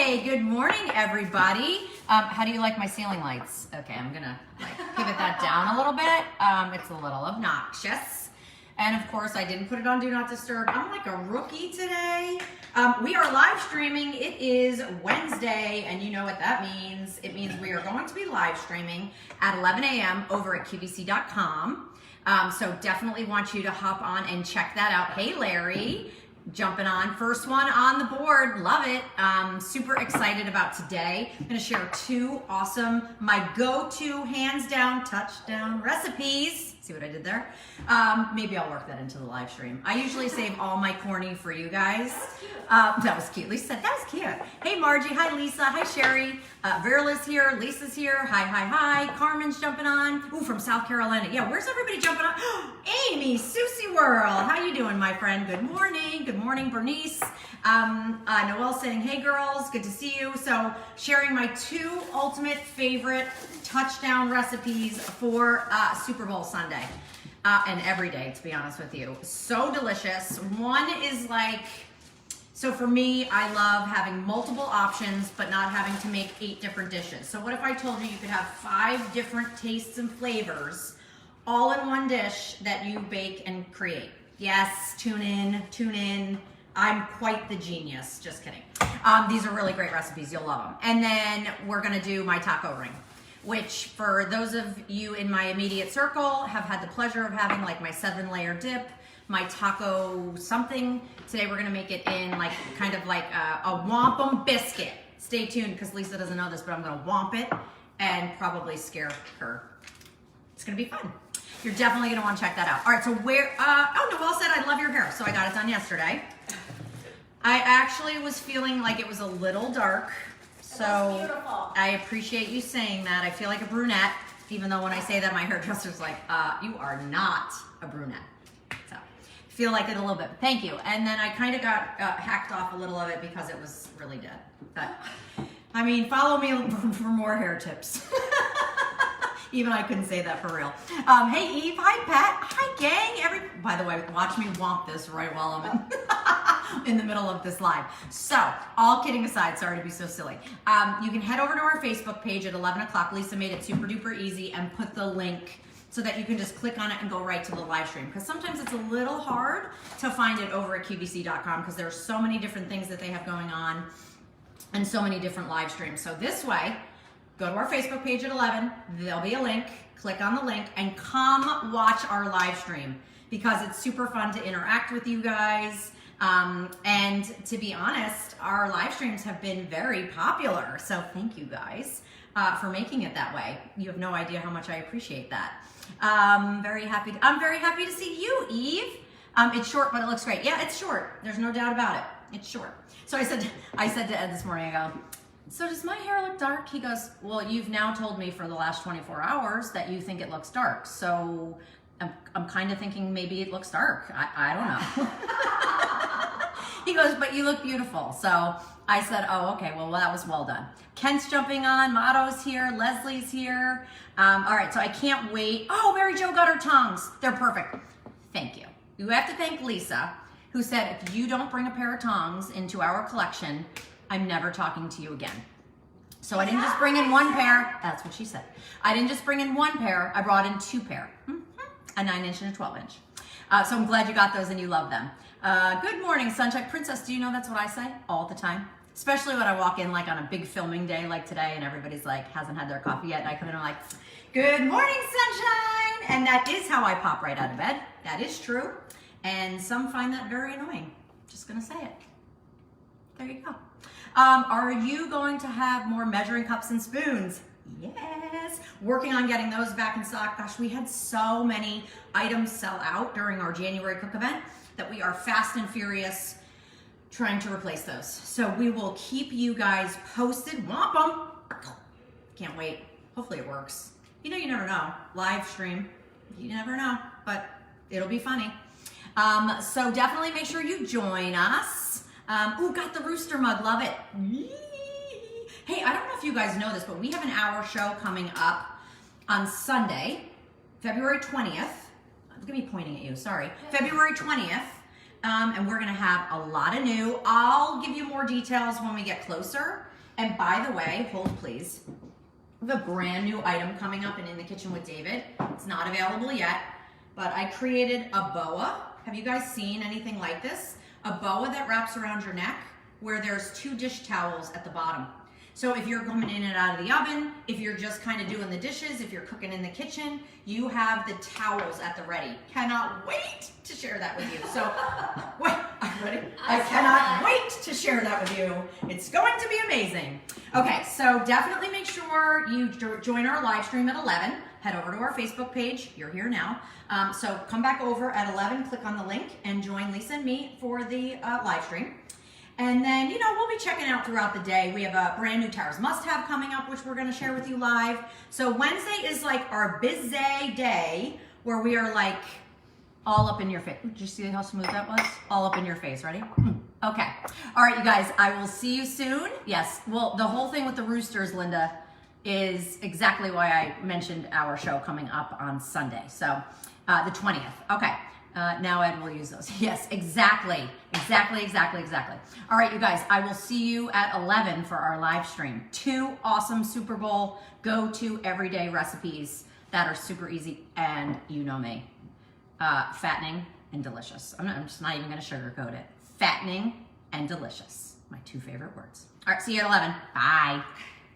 Hey, good morning, everybody. How do you like my ceiling lights? Okay, I'm gonna pivot that down a little bit. It's a little obnoxious. And of course, I didn't put it on Do Not Disturb. I'm like a rookie today. We are live streaming. It is Wednesday, and you know what that means. It means we are going to be live streaming at 11 a.m. over at QVC.com. So definitely want you to hop on and check that out. Hey, Larry. Jumping on, first one on the board, love it. Super excited about today. I'm gonna share two awesome, my go-to, hands down, touchdown recipes. See what I did there? Maybe I'll work that into the live stream. I usually save all my corny for you guys. That was cute. Lisa said, that was cute. Hey, Margie. Hi, Lisa. Hi, Sherry. Verla's here. Lisa's here. Hi, hi, hi. Carmen's jumping on. Ooh, from South Carolina. Yeah, where's everybody jumping on? Amy, Susie World. How you doing, my friend? Good morning. Good morning, Bernice. Noelle saying, hey, girls. Good to see you. So sharing my two ultimate favorite touchdown recipes for Super Bowl Sunday. And every day, to be honest with you. So delicious. One is like, so for me, I love having multiple options, but not having to make 8 different dishes. So what if I told you you could have 5 different tastes and flavors all in one dish that you bake and create? Yes, tune in. I'm quite the genius, just kidding. These are really great recipes, you'll love them. And then we're gonna do my taco ring, which for those of you in my immediate circle have had the pleasure of having like my 7-layer dip, my taco something. Today we're gonna make it in like kind of like a wampum biscuit. Stay tuned because Lisa doesn't know this, but I'm gonna womp it and probably scare her. It's gonna be fun. You're definitely gonna wanna check that out. All right, so Noelle said I love your hair, so I got it done yesterday. I actually was feeling like it was a little dark. So beautiful. I appreciate you saying that. I feel like a brunette, even though when I say that, my hairdresser's like, you are not a brunette. So feel like it a little bit. Thank you. And then I kind of got hacked off a little of it because it was really dead. But I mean, follow me for more hair tips. Even I couldn't say that for real. Hey, Eve. Hi, Pat. Hi, gang. By the way, watch me womp this right while I'm in the middle of this live. So, all kidding aside, sorry to be so silly. You can head over to our Facebook page at 11 o'clock. Lisa made it super duper easy and put the link so that you can just click on it and go right to the live stream. Because sometimes it's a little hard to find it over at QVC.com because there are so many different things that they have going on and so many different live streams. So this way, go to our Facebook page at 11. There'll be a link. Click on the link and come watch our live stream because it's super fun to interact with you guys. And to be honest, our live streams have been very popular. So thank you guys for making it that way. You have no idea how much I appreciate that. I'm very happy to see you, Eve. It's short, but it looks great. Yeah, it's short. There's no doubt about it. It's short. So I said to Ed this morning, I go, so does my hair look dark? He goes, well, you've now told me for the last 24 hours that you think it looks dark. So I'm kind of thinking maybe it looks dark. I don't know. He goes, but you look beautiful. So I said, oh, okay, well, that was well done. Kent's jumping on, Motto's here, Leslie's here. All right, so I can't wait. Oh, Mary Jo got her tongs. They're perfect. Thank you. You have to thank Lisa, who said, if you don't bring a pair of tongs into our collection, I'm never talking to you again. So I didn't just bring in one pair. That's what she said. I didn't just bring in one pair. I brought in 2 pair, a 9-inch and a 12-inch. So I'm glad you got those and you love them. Good morning, Sunshine Princess. Do you know that's what I say all the time? Especially when I walk in like on a big filming day like today and everybody's like, hasn't had their coffee yet. And I come in and I'm like, good morning, sunshine. And that is how I pop right out of bed. That is true. And some find that very annoying. Just gonna say it. There you go. Are you going to have more measuring cups and spoons? Yes. Working on getting those back in stock. Gosh, we had so many items sell out during our January cook event that we are fast and furious trying to replace those. So we will keep you guys posted. Womp 'em. Can't wait. Hopefully it works. You know, you never know. Live stream. You never know, but it'll be funny. So definitely make sure you join us. Ooh, got the rooster mug, love it. Hey, I don't know if you guys know this, but we have an hour show coming up on Sunday, February 20th. I'm gonna be pointing at you, sorry. February 20th, and we're gonna have a lot of new. I'll give you more details when we get closer. And by the way, hold please, we have a brand new item coming up in the Kitchen with David. It's not available yet, but I created a boa. Have you guys seen anything like this? A boa that wraps around your neck where there's 2 dish towels at the bottom. So if you're coming in and out of the oven, if you're just kind of doing the dishes, if you're cooking in the kitchen, you have the towels at the ready. Cannot wait to share that with you. So, wait, I'm ready. I cannot wait to share that with you. It's going to be amazing. Okay, so definitely make sure you join our live stream at 11. Head over to our Facebook page. You're here now. So come back over at 11, click on the link, and join Lisa and me for the live stream. And then, you know, we'll be checking out throughout the day. We have a brand new Tara's Must Have coming up, which we're going to share with you live. So Wednesday is like our busy day where we are like all up in your face. Did you see how smooth that was? All up in your face. Ready? Okay. All right, you guys, I will see you soon. Yes. Well, the whole thing with the roosters, Linda, is exactly why I mentioned our show coming up on Sunday. So the 20th. Okay. Now Ed will use those. Yes, exactly. All right, you guys, I will see you at 11 for our live stream. 2 awesome Super Bowl go-to everyday recipes that are super easy, and you know me. Fattening and delicious. I'm just not even going to sugarcoat it. Fattening and delicious. My 2 favorite words. All right, see you at 11. Bye.